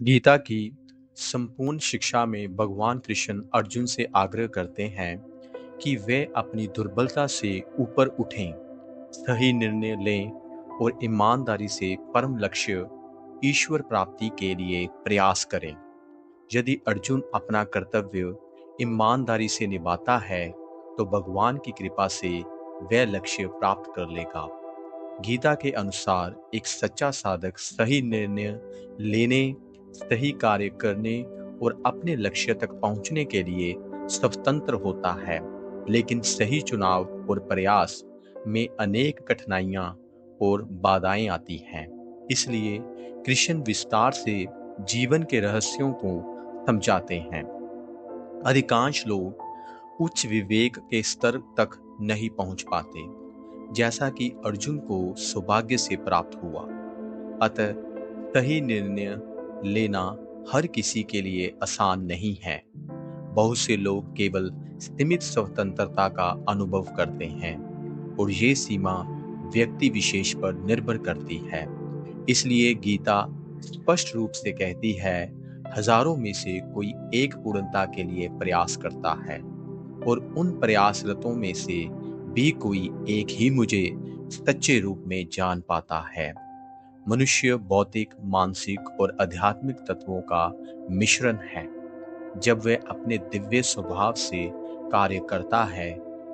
गीता की संपूर्ण शिक्षा में भगवान कृष्ण अर्जुन से आग्रह करते हैं कि वे अपनी दुर्बलता से ऊपर उठें, सही निर्णय लें और ईमानदारी से परम लक्ष्य ईश्वर प्राप्ति के लिए प्रयास करें। यदि अर्जुन अपना कर्तव्य ईमानदारी से निभाता है, तो भगवान की कृपा से वह लक्ष्य प्राप्त कर लेगा। गीता के अनुसार एक सच्चा साधक सही निर्णय लेने, सही कार्य करने और अपने लक्ष्य तक पहुंचने के लिए स्वतंत्र होता है, लेकिन सही चुनाव और प्रयास में अनेक कठिनाइयां और बाधाएं आती हैं। इसलिए कृष्ण विस्तार से जीवन के रहस्यों को समझाते हैं। अधिकांश लोग उच्च विवेक के स्तर तक नहीं पहुंच पाते, जैसा कि अर्जुन को सौभाग्य से प्राप्त हुआ। अतः सही निर्णय लेना हर किसी के लिए आसान नहीं है। बहुत से लोग केवल सीमित स्वतंत्रता का अनुभव करते हैं और ये सीमा व्यक्ति विशेष पर निर्भर करती है। इसलिए गीता स्पष्ट रूप से कहती है, हजारों में से कोई एक पूर्णता के लिए प्रयास करता है और उन प्रयासरतों में से भी कोई एक ही मुझे सच्चे रूप में जान पाता है। मनुष्य भौतिक, मानसिक और आध्यात्मिक तत्वों का मिश्रण है। जब वह अपने दिव्य स्वभाव से कार्य करता है,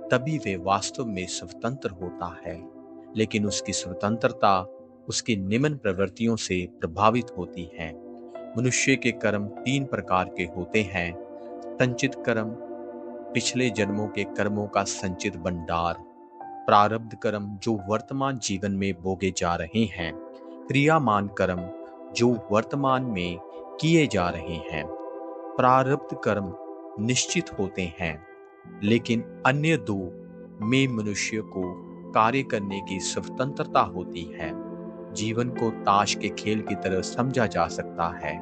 तभी वह वास्तव में स्वतंत्र होता है। लेकिन उसकी स्वतंत्रता उसकी निम्न प्रवृत्तियों से प्रभावित होती है। मनुष्य के कर्म तीन प्रकार के होते हैं: संचित कर्म, पिछले जन्मों के कर्मों का संचित भंडार; प्रारब्ध कर्म जो वर्तमान जीवन में भोगे जा रहे हैं; क्रियामान कर्म जो वर्तमान में किए जा रहे हैं। प्रारब्ध कर्म निश्चित होते हैं, लेकिन अन्य दो में मनुष्य को कार्य करने की स्वतंत्रता होती है। जीवन को ताश के खेल की तरह समझा जा सकता है।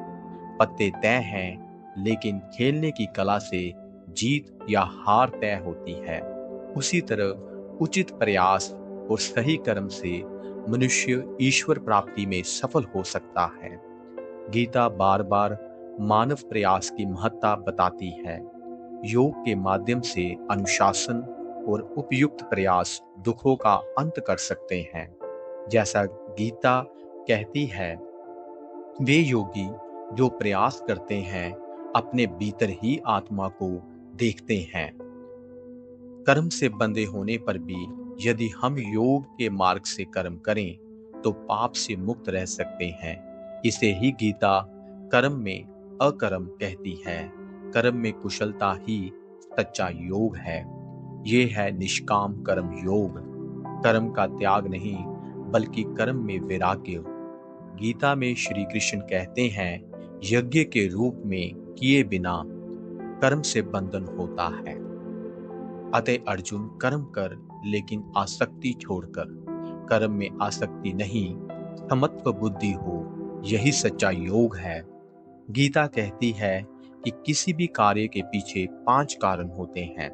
पत्ते तय हैं, लेकिन खेलने की कला से जीत या हार तय होती है। उसी तरह उचित प्रयास और सही कर्म से मनुष्य ईश्वर प्राप्ति में सफल हो सकता है। गीता बार बार मानव प्रयास की महत्ता बताती है। योग के माध्यम से अनुशासन और उपयुक्त प्रयास दुखों का अंत कर सकते हैं। जैसा गीता कहती है, वे योगी जो प्रयास करते हैं अपने भीतर ही आत्मा को देखते हैं। कर्म से बंधे होने पर भी यदि हम योग के मार्ग से कर्म करें तो पाप से मुक्त रह सकते हैं। इसे ही गीता कर्म में अकर्म कहती है। कर्म में कुशलता ही सच्चा योग है। ये है निष्काम कर्म योग। कर्म का त्याग नहीं, बल्कि कर्म में वैराग्य। गीता में श्री कृष्ण कहते हैं, यज्ञ के रूप में किए बिना कर्म से बंधन होता है। अतः अर्जुन कर्म कर, लेकिन आसक्ति छोड़कर। कर्म में आसक्ति नहीं, समत्व बुद्धि हो, यही सच्चा योग है। गीता कहती है कि किसी भी कार्य के पीछे 5 कारण होते हैं: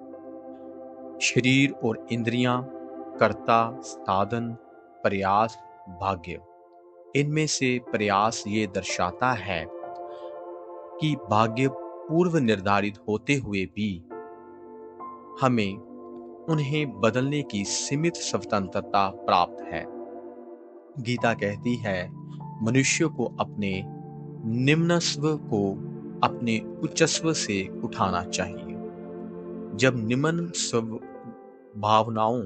शरीर और इंद्रियां, कर्ता, साधन, प्रयास, भाग्य। इनमें से प्रयास ये दर्शाता है कि भाग्य पूर्व निर्धारित होते हुए भी हमें उन्हें बदलने की सीमित स्वतंत्रता प्राप्त है। गीता कहती है, मनुष्य को अपने निम्नस्व को अपने उच्चस्व से उठाना चाहिए। जब निम्न स्व भावनाओं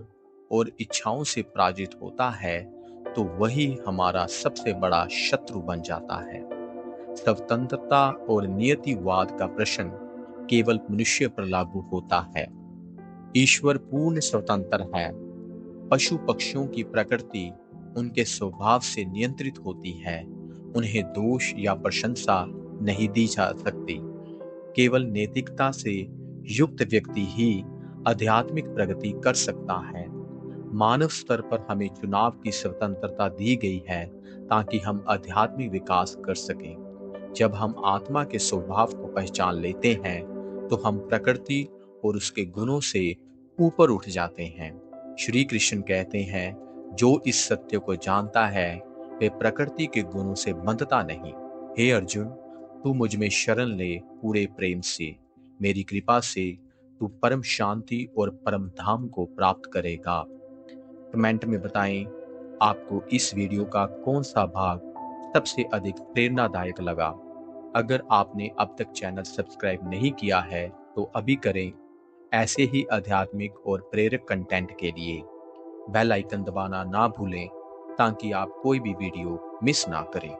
और इच्छाओं से पराजित होता है, तो वही हमारा सबसे बड़ा शत्रु बन जाता है। स्वतंत्रता और नियतिवाद का प्रश्न केवल मनुष्य पर लागू होता है। ईश्वर पूर्ण स्वतंत्र है। पशु पक्षियों की प्रकृति उनके स्वभाव से नियंत्रित होती है। उन्हें दोष या प्रशंसा नहीं दी जा सकती। केवल नैतिकता से युक्त व्यक्ति ही आध्यात्मिक प्रगति कर सकता है। मानव स्तर पर हमें चुनाव की स्वतंत्रता दी गई है ताकि हम आध्यात्मिक विकास कर सकें। जब हम आत्मा के स्वभाव को पहचान लेते हैं, तो हम प्रकृति और उसके गुणों से ऊपर उठ जाते हैं। श्री कृष्ण कहते हैं, जो इस सत्य को जानता है वे प्रकृति के गुणों से बंधता नहीं। हे अर्जुन, तू मुझ में शरण ले पूरे प्रेम से। मेरी कृपा से तू परम शांति और परम धाम को प्राप्त करेगा। कमेंट में बताएं आपको इस वीडियो का कौन सा भाग सबसे अधिक प्रेरणादायक लगा। अगर आपने अब तक चैनल सब्सक्राइब नहीं किया है तो अभी करें। ऐसे ही आध्यात्मिक और प्रेरक कंटेंट के लिए बेल आइकन दबाना ना भूलें ताकि आप कोई भी वीडियो मिस ना करें।